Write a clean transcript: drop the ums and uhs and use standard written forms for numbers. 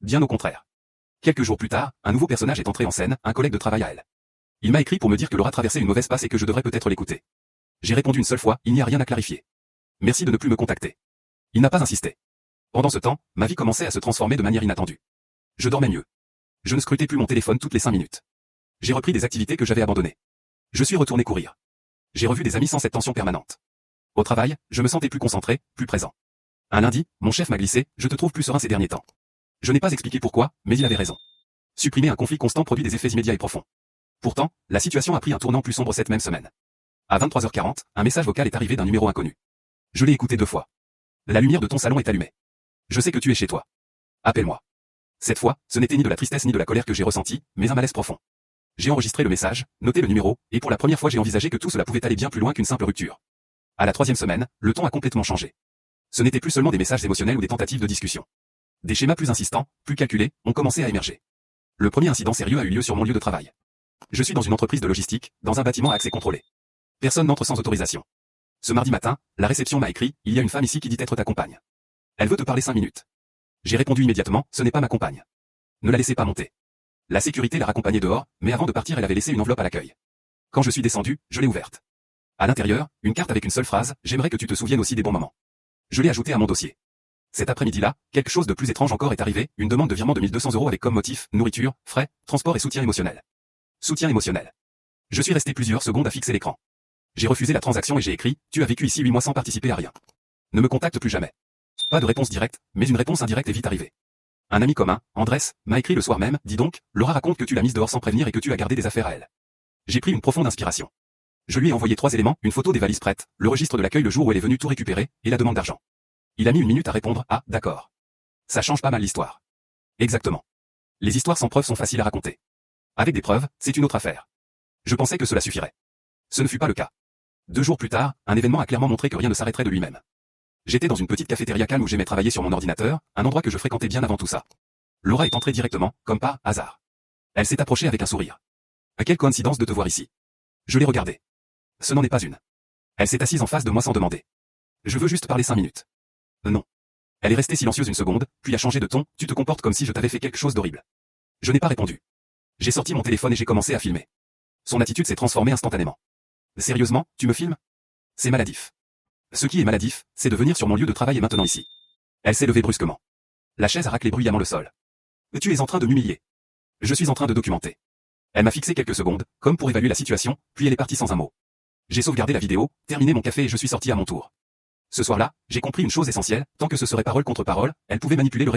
Bien au contraire. Quelques jours plus tard, un nouveau personnage est entré en scène, un collègue de travail à elle. Il m'a écrit pour me dire que Laura traversait une mauvaise passe et que je devrais peut-être l'écouter. J'ai répondu une seule fois, il n'y a rien à clarifier. Merci de ne plus me contacter. Il n'a pas insisté. Pendant ce temps, ma vie commençait à se transformer de manière inattendue. Je dormais mieux. Je ne scrutais plus mon téléphone toutes les 5 minutes. J'ai repris des activités que j'avais abandonnées. Je suis retourné courir. J'ai revu des amis sans cette tension permanente. Au travail, je me sentais plus concentré, plus présent. Un lundi, mon chef m'a glissé, je te trouve plus serein ces derniers temps. Je n'ai pas expliqué pourquoi, mais il avait raison. Supprimer un conflit constant produit des effets immédiats et profonds. Pourtant, la situation a pris un tournant plus sombre cette même semaine. À 23h40, un message vocal est arrivé d'un numéro inconnu. Je l'ai écouté 2 fois. La lumière de ton salon est allumée. Je sais que tu es chez toi. Appelle-moi. Cette fois, ce n'était ni de la tristesse ni de la colère que j'ai ressenti, mais un malaise profond. J'ai enregistré le message, noté le numéro, et pour la première fois j'ai envisagé que tout cela pouvait aller bien plus loin qu'une simple rupture. À la 3e semaine, le ton a complètement changé. Ce n'était plus seulement des messages émotionnels ou des tentatives de discussion. Des schémas plus insistants, plus calculés, ont commencé à émerger. Le premier incident sérieux a eu lieu sur mon lieu de travail. Je suis dans une entreprise de logistique, dans un bâtiment à accès contrôlé. Personne n'entre sans autorisation. Ce mardi matin, la réception m'a écrit, il y a une femme ici qui dit être ta compagne. Elle veut te parler 5 minutes. J'ai répondu immédiatement, ce n'est pas ma compagne. Ne la laissez pas monter. La sécurité l'a raccompagnée dehors, mais avant de partir elle avait laissé une enveloppe à l'accueil. Quand je suis descendu, je l'ai ouverte. À l'intérieur, une carte avec une seule phrase, j'aimerais que tu te souviennes aussi des bons moments. Je l'ai ajoutée à mon dossier. Cet après-midi-là, quelque chose de plus étrange encore est arrivé, une demande de virement de 1200 € avec comme motif, nourriture, frais, transport et soutien émotionnel. Soutien émotionnel. Je suis resté plusieurs secondes à fixer l'écran. J'ai refusé la transaction et j'ai écrit, tu as vécu ici 8 mois sans participer à rien. Ne me contacte plus jamais. Pas de réponse directe, mais une réponse indirecte est vite arrivée. Un ami commun, Andrés, m'a écrit le soir même, dis donc, Laura raconte que tu l'as mise dehors sans prévenir et que tu as gardé des affaires à elle. J'ai pris une profonde inspiration. Je lui ai envoyé 3 éléments, une photo des valises prêtes, le registre de l'accueil le jour où elle est venue tout récupérer, et la demande d'argent. Il a mis 1 minute à répondre, ah, d'accord. Ça change pas mal l'histoire. Exactement. Les histoires sans preuves sont faciles à raconter. Avec des preuves, c'est une autre affaire. Je pensais que cela suffirait. Ce ne fut pas le cas. 2 jours plus tard, un événement a clairement montré que rien ne s'arrêterait de lui-même. J'étais dans une petite cafétéria calme où j'aimais travailler sur mon ordinateur, un endroit que je fréquentais bien avant tout ça. Laura est entrée directement, comme par hasard. Elle s'est approchée avec un sourire. Quelle coïncidence de te voir ici. Je l'ai regardée. Ce n'en est pas une. Elle s'est assise en face de moi sans demander. Je veux juste parler 5 minutes. Non. Elle est restée silencieuse une seconde, puis a changé de ton, tu te comportes comme si je t'avais fait quelque chose d'horrible. Je n'ai pas répondu. J'ai sorti mon téléphone et j'ai commencé à filmer. Son attitude s'est transformée instantanément. Sérieusement, tu me filmes? C'est maladif. Ce qui est maladif, c'est de venir sur mon lieu de travail et maintenant ici. Elle s'est levée brusquement. La chaise a raclé bruyamment le sol. Tu es en train de m'humilier. Je suis en train de documenter. Elle m'a fixé quelques secondes, comme pour évaluer la situation, puis elle est partie sans un mot. J'ai sauvegardé la vidéo, terminé mon café et je suis sorti à mon tour. Ce soir-là, j'ai compris une chose essentielle, tant que ce serait parole contre parole, elle pouvait manipuler le